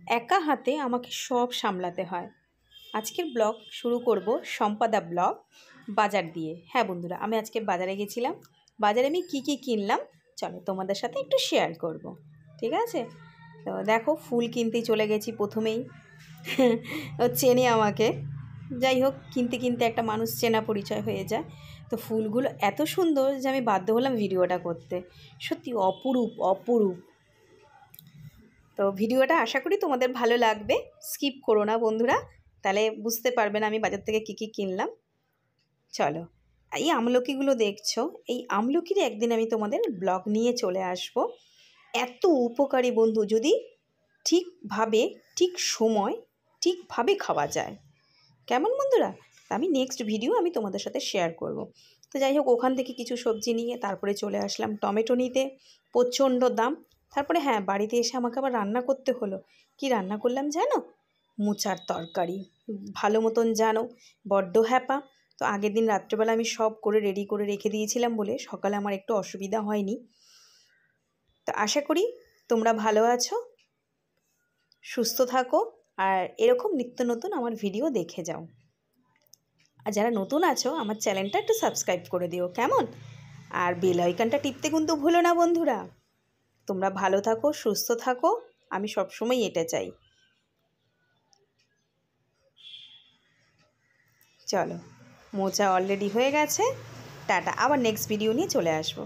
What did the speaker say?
একা হাতে আমাকে সব সামলাতে হয়। আজকের ব্লগ শুরু করব সম্পাদা ব্লগ বাজার দিয়ে। হ্যাঁ বন্ধুরা, আমি আজকে বাজারে গেছিলাম। বাজারে আমি কী কী কিনলাম চলো তোমাদের সাথে একটু শেয়ার করব, ঠিক আছে? তো দেখো, ফুল কিনতেই চলে গেছি প্রথমেই। ও চেনে আমাকে। যাই হোক, কিনতে কিনতে একটা মানুষ চেনা পরিচয় হয়ে যায়। তো ফুলগুলো এত সুন্দর যে আমি বাধ্য হলাম ভিডিওটা করতে। সত্যি অপরূপ অপরূপ। তো ভিডিওটা আশা করি তোমাদের ভালো লাগবে। স্কিপ করো না বন্ধুরা, তাহলে বুঝতে পারবে না আমি বাজার থেকে কী কী কিনলাম। চলো, এই আমলকিগুলো দেখছো, এই আমলকির একদিন আমি তোমাদের ব্লগ নিয়ে চলে আসব। এত উপকারী বন্ধু, যদি ঠিকভাবে ঠিক সময় ঠিকভাবে খাওয়া যায়। কেমন বন্ধুরা? আমি নেক্সট ভিডিও আমি তোমাদের সাথে শেয়ার করব। তো যাই হোক, ওখান থেকে কিছু সবজি নিয়ে তারপরে চলে আসলাম টমেটো নিতে। প্রচণ্ড দাম। তারপরে হ্যাঁ, বাড়িতে এসে আমাকে আবার রান্না করতে হলো। কি রান্না করলাম জানো? মোচার তরকারি। ভালো মতন জানো, বড্ড হ্যাপা। তো আগের দিন রাত্রেবেলা আমি সব করে রেডি করে রেখে দিয়েছিলাম বলে সকালে আমার একটু অসুবিধা হয়নি। তো আশা করি তোমরা ভালো আছো, সুস্থ থাকো, আর এরকম নিত্য নতুন আমার ভিডিও দেখে যাও। আর যারা নতুন আছো আমার চ্যানেলটা একটু সাবস্ক্রাইব করে দিও, কেমন? আর বেল আইকনটা টিপতে কিন্তু ভুলো না বন্ধুরা। তোমরা ভালো থাকো, সুস্থ থাকো, আমি সবসময় এটা চাই। চলো, মোচা অলরেডি হয়ে গেছে। টাটা, আবার নেক্সট ভিডিও নিয়ে চলে আসবো।